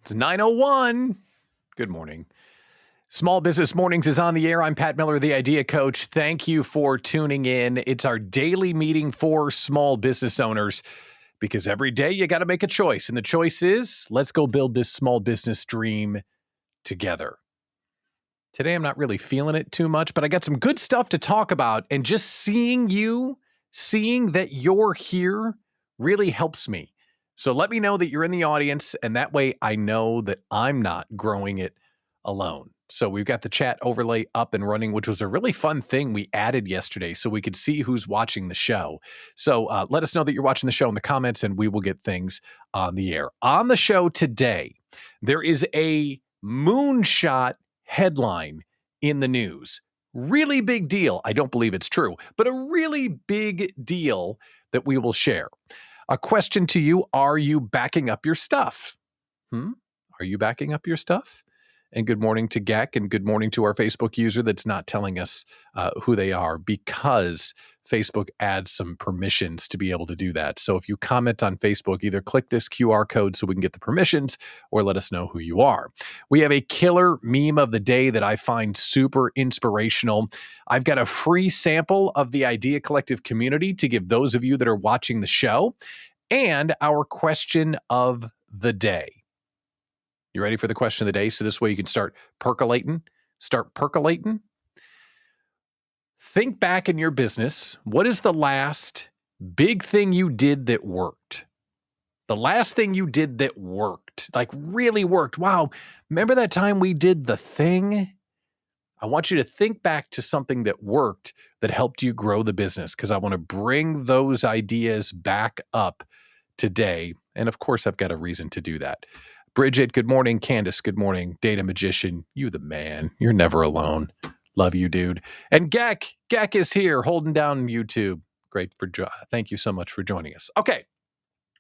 It's 9:01. Good morning. Small Business Mornings is on the air. I'm Pat Miller, the Idea Coach. Thank you for tuning in. It's our daily meeting for small business owners because every day you got to make a choice. And the choice is, let's go build this small business dream together. Today, I'm not really feeling it too much, but I got some good stuff to talk about. And just seeing that you're here really helps me. So let me know that you're in the audience, and that way I know that I'm not growing it alone. So we've got the chat overlay up and running, which was a really fun thing we added yesterday so we could see who's watching the show. So let us know that you're watching the show in the comments, and we will get things on the air. On the show today, there is a moonshot headline in the news. Really big deal. I don't believe it's true, but a really big deal that we will share. A question to you, are you backing up your stuff? Are you backing up your stuff? And good morning to Gek, and good morning to our Facebook user that's not telling us who they are, because Facebook adds some permissions to be able to do that. So if you comment on Facebook, either click this QR code so we can get the permissions, or let us know who you are. We have a killer meme of the day that I find super inspirational. I've got a free sample of the Idea Collective community to give those of you that are watching the show, and our question of the day. You ready for the question of the day? So this way you can start percolating. Think back in your business. What is the last big thing you did that worked? The last thing you did that worked, like really worked. Wow, remember that time we did the thing? I want you to think back to something that worked that helped you grow the business, because I want to bring those ideas back up today. And of course, I've got a reason to do that. Bridget, good morning. Candace, good morning. Data Magician, you the man. You're never alone. Love you, dude. And Gek is here holding down YouTube. Great thank you so much for joining us. Okay,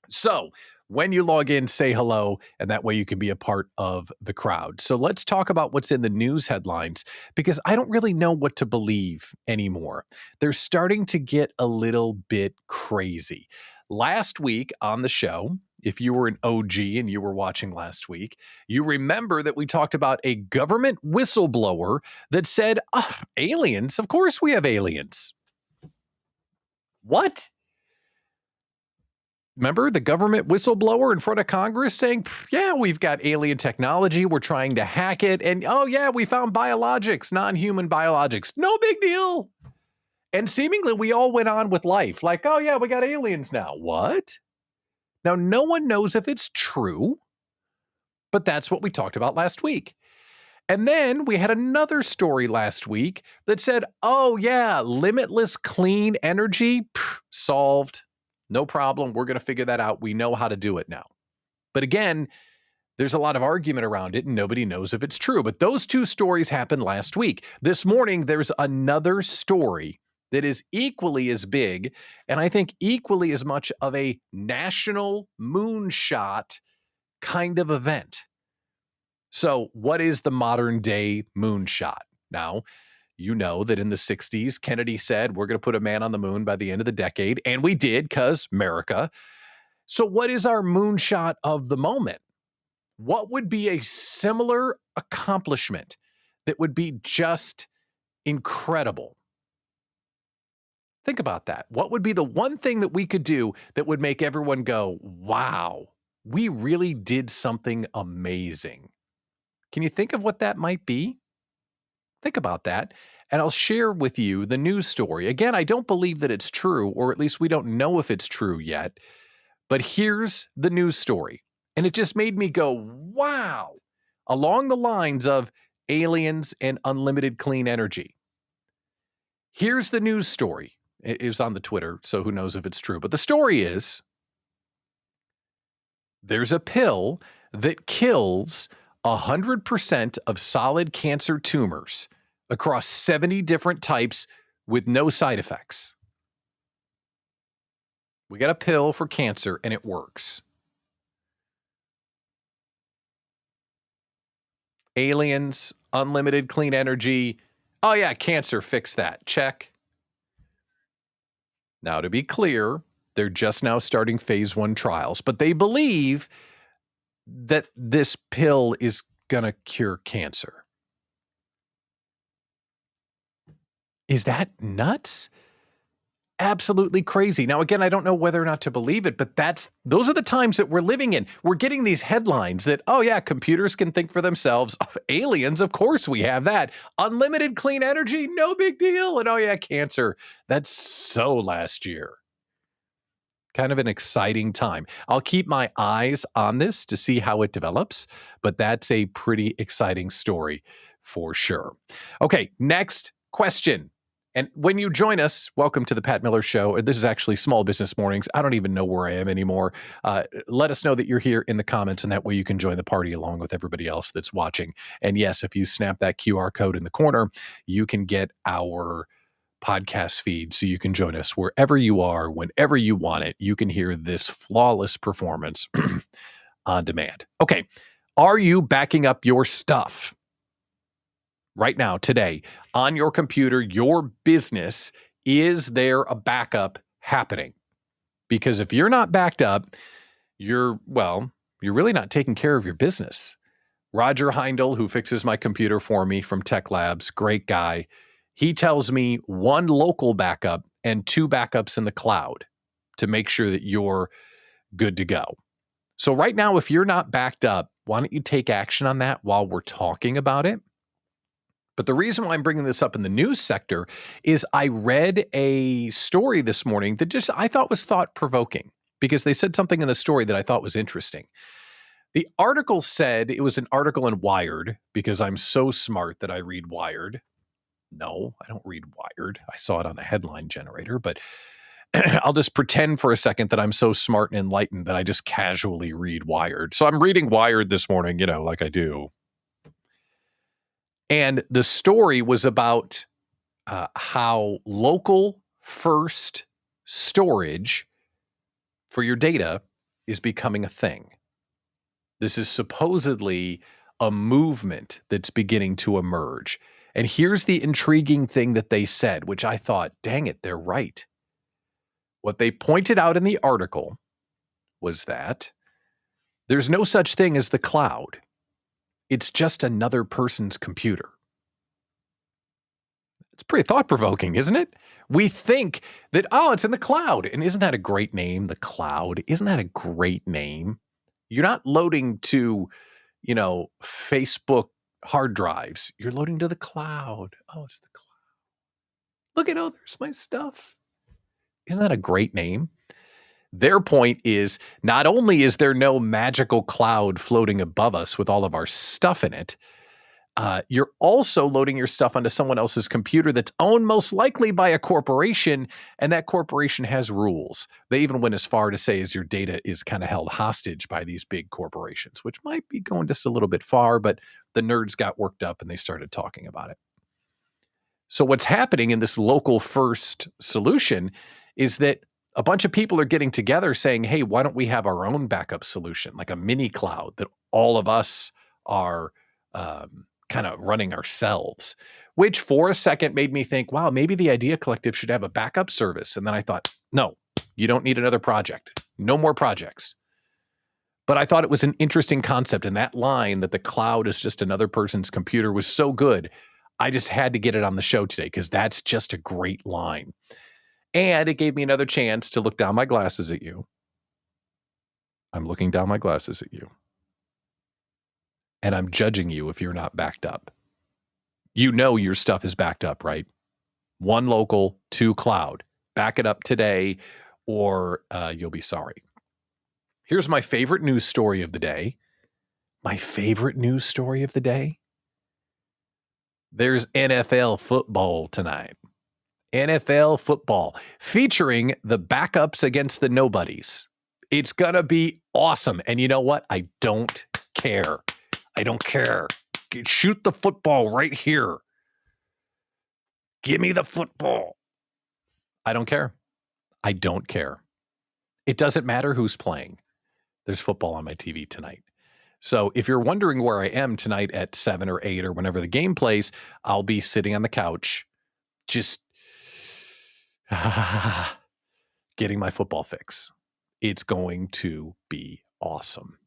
so when you log in, say hello, and that way you can be a part of the crowd. So let's talk about what's in the news headlines, because I don't really know what to believe anymore. They're starting to get a little bit crazy. Last week on the show, if you were an OG and you were watching last week, you remember that we talked about a government whistleblower that said, aliens, of course we have aliens. What? Remember the government whistleblower in front of Congress saying, yeah, we've got alien technology, we're trying to hack it, and oh yeah, we found biologics, non-human biologics. No big deal. And seemingly we all went on with life like, oh yeah, we got aliens now. What? Now, no one knows if it's true, but that's what we talked about last week. And then we had another story last week that said, oh yeah, limitless clean energy, solved. No problem. We're going to figure that out. We know how to do it now. But again, there's a lot of argument around it and nobody knows if it's true. But those two stories happened last week. This morning, there's another story that is equally as big, and I think equally as much of a national moonshot kind of event. So what is the modern day moonshot? Now, you know that in the 60s, Kennedy said, we're going to put a man on the moon by the end of the decade, and we did, because America. So what is our moonshot of the moment? What would be a similar accomplishment that would be just incredible? Think about that. What would be the one thing that we could do that would make everyone go, wow, we really did something amazing? Can you think of what that might be? Think about that. And I'll share with you the news story. Again, I don't believe that it's true, or at least we don't know if it's true yet. But here's the news story. And it just made me go, wow, along the lines of aliens and unlimited clean energy. Here's the news story. It was on the Twitter, so who knows if it's true. But the story is, there's a pill that kills 100% of solid cancer tumors across 70 different types with no side effects. We got a pill for cancer and it works. Aliens, unlimited clean energy. Oh yeah, cancer, fix that. Check. Now, to be clear, they're just now starting phase 1 trials, but they believe that this pill is going to cure cancer. Is that nuts? Absolutely crazy. Now, again, I don't know whether or not to believe it, but those are the times that we're living in. We're getting these headlines that, oh yeah, computers can think for themselves. Aliens, of course we have that. Unlimited clean energy, no big deal. And oh yeah, cancer. That's so last year. Kind of an exciting time. I'll keep my eyes on this to see how it develops, but that's a pretty exciting story for sure. Okay, next question. And when you join us, welcome to the Pat Miller Show. This is actually Small Business Mornings. I don't even know where I am anymore. Let us know that you're here in the comments, and that way you can join the party along with everybody else that's watching. And yes, if you snap that QR code in the corner, you can get our podcast feed so you can join us wherever you are, whenever you want it. You can hear this flawless performance on demand. Okay. Are you backing up your stuff right now, today, on your computer, your business? Is there a backup happening? Because if you're not backed up, you're really not taking care of your business. Roger Heindel, who fixes my computer for me from Tech Labs, great guy. He tells me 1 local backup and 2 backups in the cloud to make sure that you're good to go. So right now, if you're not backed up, why don't you take action on that while we're talking about it? But the reason why I'm bringing this up in the news sector is I read a story this morning that I thought was thought-provoking, because they said something in the story that I thought was interesting. The article said, it was an article in Wired, because I'm so smart that I read Wired. No, I don't read Wired. I saw it on a headline generator, but I'll just pretend for a second that I'm so smart and enlightened that I just casually read Wired. So I'm reading Wired this morning, like I do. And the story was about how local first storage for your data is becoming a thing. This is supposedly a movement that's beginning to emerge. And here's the intriguing thing that they said, which I thought, dang it, they're right. What they pointed out in the article was that there's no such thing as the cloud. It's just another person's computer. It's pretty thought-provoking, isn't it? We think that, it's in the cloud. And isn't that a great name, the cloud? Isn't that a great name? You're not loading to, Facebook hard drives. You're loading to the cloud. Oh, it's the cloud. Look at, there's my stuff. Isn't that a great name? Their point is, not only is there no magical cloud floating above us with all of our stuff in it, you're also loading your stuff onto someone else's computer that's owned most likely by a corporation, and that corporation has rules. They even went as far to say as your data is kind of held hostage by these big corporations, which might be going just a little bit far, but the nerds got worked up and they started talking about it. So what's happening in this local first solution is that a bunch of people are getting together saying, hey, why don't we have our own backup solution, like a mini cloud that all of us are kind of running ourselves, which for a second made me think, wow, maybe the Idea Collective should have a backup service. And then I thought, no, you don't need another project. No more projects. But I thought it was an interesting concept. And that line that the cloud is just another person's computer was so good. I just had to get it on the show today because that's just a great line. And it gave me another chance to look down my glasses at you. I'm looking down my glasses at you. And I'm judging you if you're not backed up. Your stuff is backed up, right? 1 local, 2 cloud. Back it up today or you'll be sorry. Here's my favorite news story of the day. There's NFL football tonight. NFL football featuring the backups against the nobodies. It's going to be awesome. And you know what? I don't care. Shoot the football right here. Give me the football. I don't care. It doesn't matter who's playing. There's football on my TV tonight. So if you're wondering where I am tonight at 7 or 8 or whenever the game plays, I'll be sitting on the couch just getting my football fix. It's going to be awesome.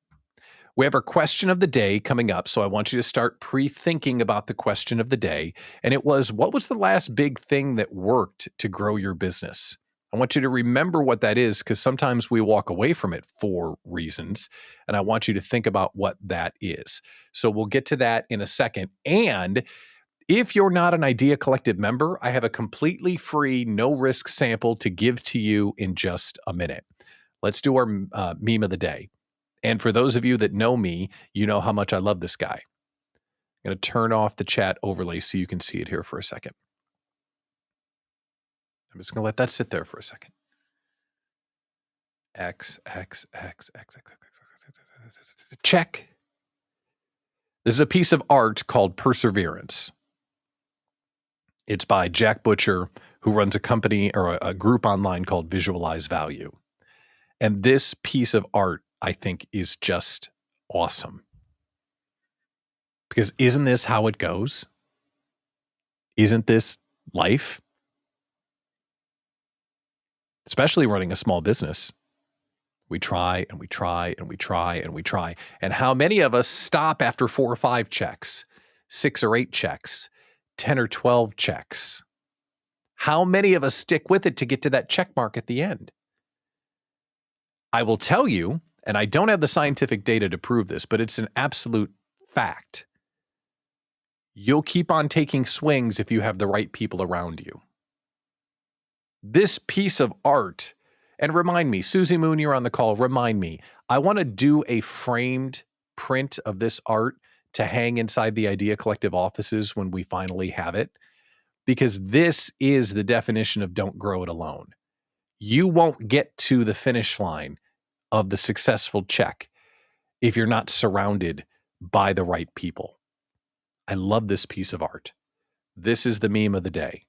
We have our question of the day coming up, so I want you to start pre-thinking about the question of the day. And it was, what was the last big thing that worked to grow your business? I want you to remember what that is, because sometimes we walk away from it for reasons, and I want you to think about what that is. So we'll get to that in a second. And if you're not an Idea Collective member, I have a completely free, no-risk sample to give to you in just a minute. Let's do our meme of the day. And for those of you that know me, you know how much I love this guy. I'm going to turn off the chat overlay so you can see it here for a second. I'm just going to let that sit there for a second. X. Check. This is a piece of art called Perseverance. It's by Jack Butcher, who runs a company or a group online called Visualize Value. And this piece of art, I think, is just awesome. Because isn't this how it goes? Isn't this life? Especially running a small business. We try and we try and we try and we try. And how many of us stop after 4 or 5 checks, 6 or 8 checks, 10 or 12 checks? How many of us stick with it to get to that check mark at the end? I will tell you, and I don't have the scientific data to prove this, but it's an absolute fact. You'll keep on taking swings if you have the right people around you. This piece of art, and remind me, Susie Moon, you're on the call, remind me, I want to do a framed print of this art to hang inside the Idea Collective offices when we finally have it, because this is the definition of don't grow it alone. You won't get to the finish line of the successful check if you're not surrounded by the right people. I love this piece of art. This is the meme of the day.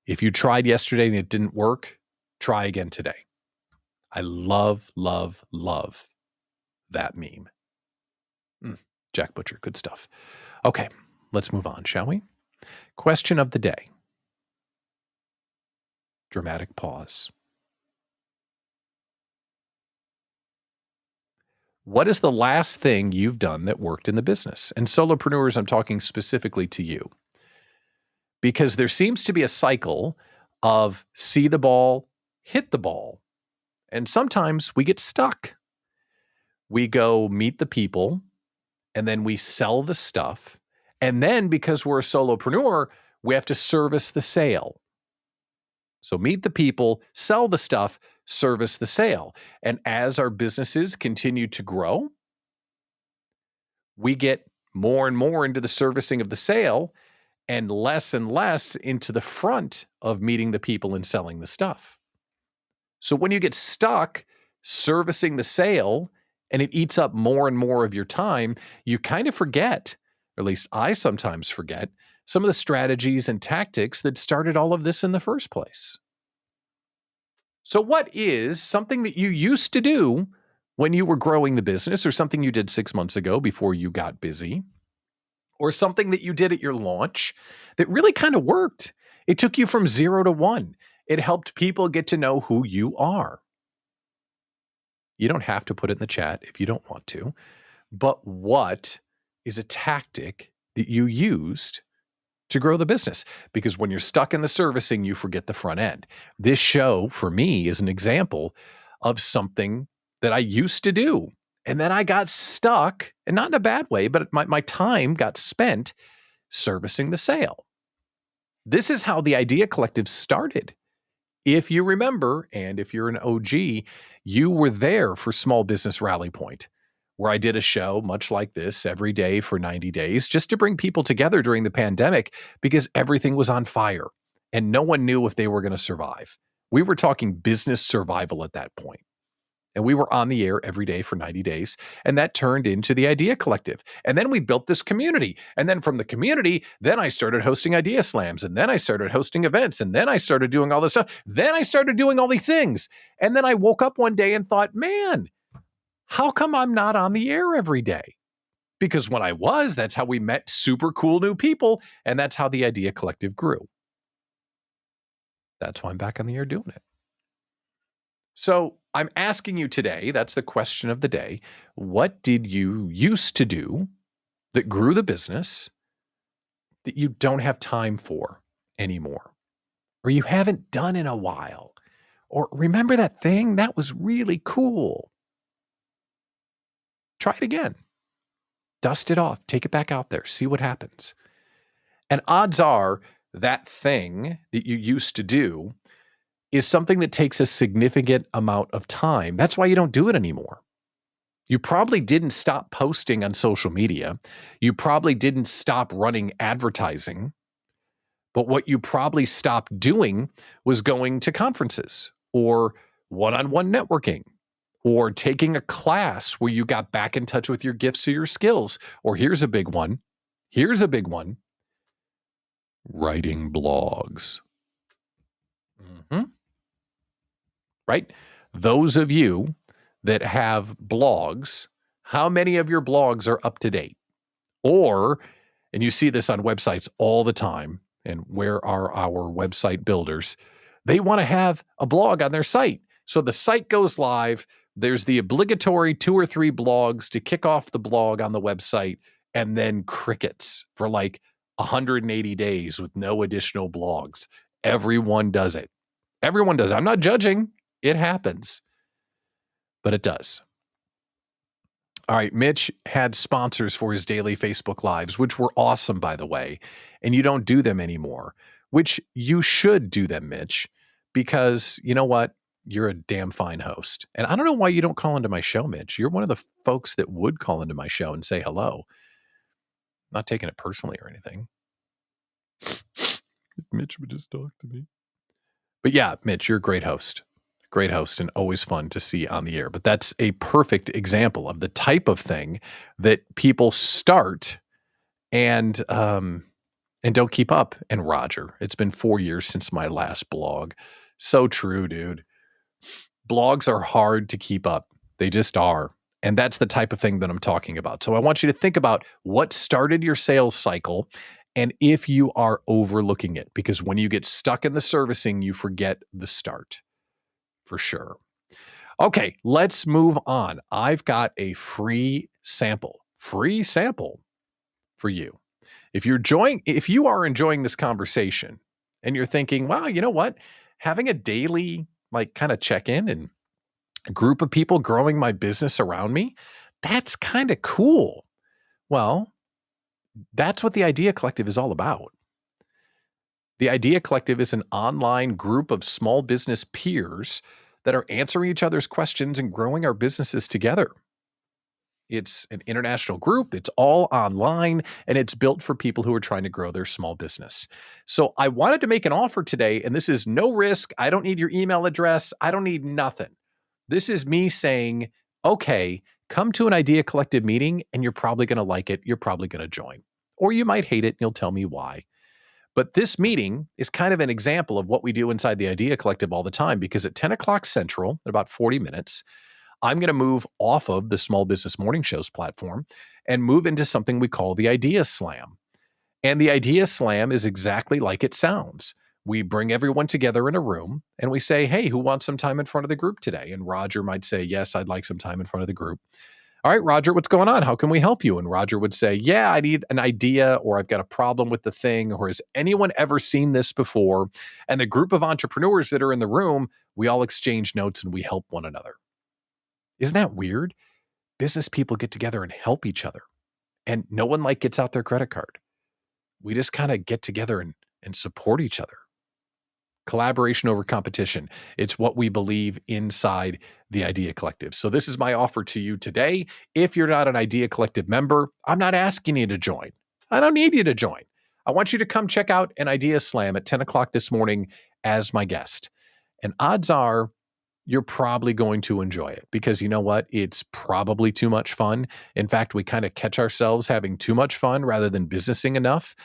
If you tried yesterday and it didn't work, try again today. I love, love, love that meme. Jack Butcher, good stuff. Okay, let's move on, shall we? Question of the day. Dramatic pause. What is the last thing you've done that worked in the business? And solopreneurs, I'm talking specifically to you. Because there seems to be a cycle of see the ball, hit the ball. And sometimes we get stuck. We go meet the people, and then we sell the stuff. And then because we're a solopreneur, we have to service the sale. So meet the people, sell the stuff, service the sale. And as our businesses continue to grow, we get more and more into the servicing of the sale and less into the front of meeting the people and selling the stuff. So when you get stuck servicing the sale and it eats up more and more of your time, you kind of forget, or at least I sometimes forget, some of the strategies and tactics that started all of this in the first place. So what is something that you used to do when you were growing the business, or something you did 6 months ago before you got busy, or something that you did at your launch that really kind of worked? It took you from 0 to 1. It helped people get to know who you are. You don't have to put it in the chat if you don't want to, but what is a tactic that you used to grow the business? Because when you're stuck in the servicing, you forget the front end. This show, for me, is an example of something that I used to do. And then I got stuck, and not in a bad way, but my time got spent servicing the sale. This is how the Idea Collective started. If you remember, and if you're an OG, you were there for Small Business Rally Point, where I did a show much like this every day for 90 days, just to bring people together during the pandemic, because everything was on fire and no one knew if they were going to survive. We were talking business survival at that point. And we were on the air every day for 90 days. And that turned into the Idea Collective. And then we built this community. And then from the community, then I started hosting Idea Slams. And then I started hosting events. And then I started doing all this stuff. Then I started doing all these things. And then I woke up one day and thought, man, how come I'm not on the air every day? Because when I was, that's how we met super cool new people. And that's how the Idea Collective grew. That's why I'm back on the air doing it. So I'm asking you today, that's the question of the day. What did you used to do that grew the business that you don't have time for anymore, or you haven't done in a while? Or remember that thing? That was really cool. Try it again. Dust it off. Take it back out there. See what happens. And odds are that thing that you used to do is something that takes a significant amount of time. That's why you don't do it anymore. You probably didn't stop posting on social media. You probably didn't stop running advertising. But what you probably stopped doing was going to conferences or one-on-one networking or taking a class where you got back in touch with your gifts or your skills. Or here's a big one. Writing blogs. Right? Those of you that have blogs, how many of your blogs are up to date? Or, and you see this on websites all the time, and where are our website builders? They want to have a blog on their site. So the site goes live. There's the obligatory 2 or 3 blogs to kick off the blog on the website, and then crickets for like 180 days with no additional blogs. Everyone does it. Everyone does it. I'm not judging. It happens, but it does. All right, Mitch had sponsors for his daily Facebook Lives, which were awesome, by the way, and you don't do them anymore, which you should do them, Mitch, because you know what? You're a damn fine host. And I don't know why you don't call into my show, Mitch. You're one of the folks that would call into my show and say hello. I'm not taking it personally or anything. Mitch would just talk to me. But yeah, Mitch, you're a great host. Great host and always fun to see on the air. But that's a perfect example of the type of thing that people start and don't keep up. And Roger, it's been 4 years since my last blog. So true, dude. Blogs are hard to keep up. They just are. And that's the type of thing that I'm talking about. So I want you to think about what started your sales cycle and if you are overlooking it, because when you get stuck in the servicing, you forget the start. For sure. Okay, let's move on. I've got a free sample for you. If you are enjoying this conversation and you're thinking, wow, you know what? Having a daily kind of check-in and a group of people growing my business around me, that's kind of cool. Well, that's what the Idea Collective is all about. The Idea Collective is an online group of small business peers that are answering each other's questions and growing our businesses together. It's an international group. It's all online, and it's built for people who are trying to grow their small business. So I wanted to make an offer today, and this is no risk. I don't need your email address. I don't need nothing. This is me saying, okay, come to an Idea Collective meeting, and you're probably going to like it. You're probably going to join. Or you might hate it, and you'll tell me why. But this meeting is kind of an example of what we do inside the Idea Collective all the time, because at 10 o'clock Central, in about 40 minutes, I'm going to move off of the Small Business Morning Show's platform and move into something we call the Idea Slam. And the Idea Slam is exactly like it sounds. We bring everyone together in a room and we say, hey, who wants some time in front of the group today? And Roger might say, yes, I'd like some time in front of the group. All right, Roger, what's going on? How can we help you? And Roger would say, yeah, I need an idea, or I've got a problem with the thing, or has anyone ever seen this before? And the group of entrepreneurs that are in the room, we all exchange notes and we help one another. Isn't that weird? Business people get together and help each other, and no one gets out their credit card. We just kind of get together and support each other. Collaboration over competition. It's what we believe inside the Idea Collective. So this is my offer to you today. If you're not an Idea Collective member, I'm not asking you to join. I don't need you to join. I want you to come check out an Idea Slam at 10 o'clock this morning as my guest. And odds are you're probably going to enjoy it, because you know what? It's probably too much fun. In fact, we kind of catch ourselves having too much fun rather than businessing enough.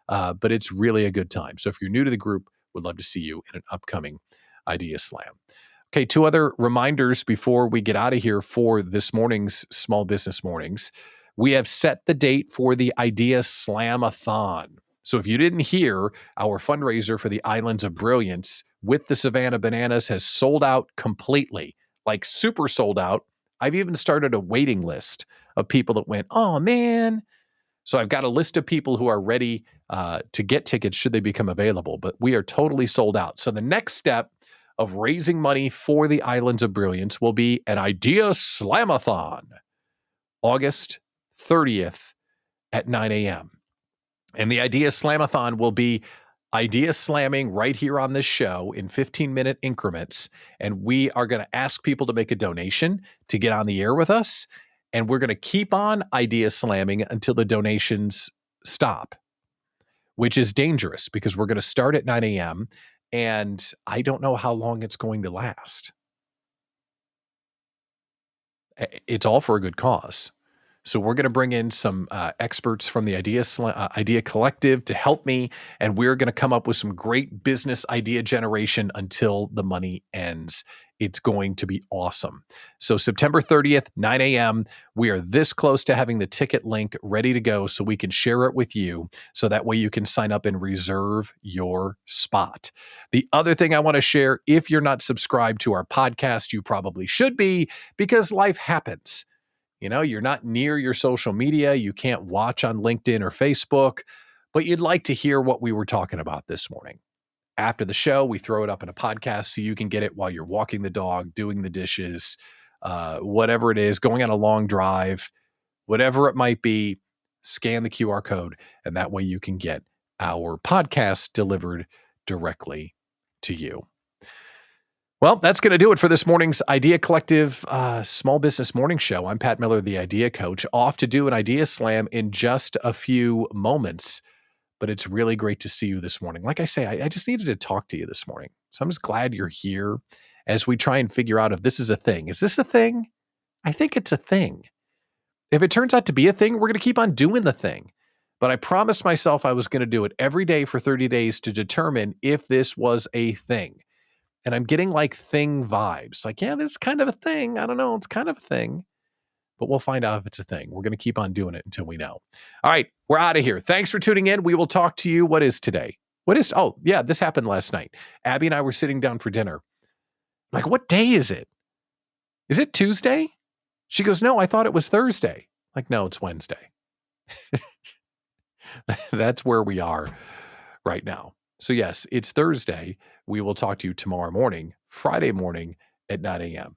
But it's really a good time. So if you're new to the group, would love to see you in an upcoming Idea Slam. Okay, 2 other reminders before we get out of here for this morning's Small Business Mornings. We have set the date for the Idea Slam-a-thon. So if you didn't hear, our fundraiser for the Islands of Brilliance with the Savannah Bananas has sold out completely. like super sold out. I've even started a waiting list of people that went, oh man. So I've got a list of people who are ready to get tickets should they become available, but we are totally sold out. So the next step of raising money for the Islands of Brilliance will be an Idea Slamathon, August 30th at 9 a.m. And the Idea Slamathon will be idea slamming right here on this show in 15-minute increments. And we are going to ask people to make a donation to get on the air with us. And we're going to keep on idea slamming until the donations stop, which is dangerous because we're going to start at 9 a.m. And I don't know how long it's going to last. It's all for a good cause. So we're going to bring in some experts from the Idea Collective to help me, and we're going to come up with some great business idea generation until the money ends. It's going to be awesome. So September 30th, 9 a.m., we are this close to having the ticket link ready to go so we can share it with you, so that way you can sign up and reserve your spot. The other thing I want to share, if you're not subscribed to our podcast, you probably should be, because life happens. You know, you're not near your social media. You can't watch on LinkedIn or Facebook, but you'd like to hear what we were talking about this morning. After the show, we throw it up in a podcast so you can get it while you're walking the dog, doing the dishes, whatever it is, going on a long drive, whatever it might be. Scan the QR code, and that way you can get our podcast delivered directly to you. Well, that's going to do it for this morning's Idea Collective Small Business Morning Show. I'm Pat Miller, the Idea Coach, off to do an Idea Slam in just a few moments. But it's really great to see you this morning. Like I say, I just needed to talk to you this morning. So I'm just glad you're here as we try and figure out if this is a thing. Is this a thing? I think it's a thing. If it turns out to be a thing, we're going to keep on doing the thing. But I promised myself I was going to do it every day for 30 days to determine if this was a thing. And I'm getting like thing vibes. Like, yeah, this is kind of a thing. I don't know. It's kind of a thing. But we'll find out if it's a thing. We're going to keep on doing it until we know. All right, we're out of here. Thanks for tuning in. We will talk to you. What is today? Oh, yeah, this happened last night. Abby and I were sitting down for dinner. Like, what day is it? Is it Tuesday? She goes, no, I thought it was Thursday. Like, no, it's Wednesday. That's where we are right now. So yes, it's Thursday. We will talk to you tomorrow morning, Friday morning at 9 a.m.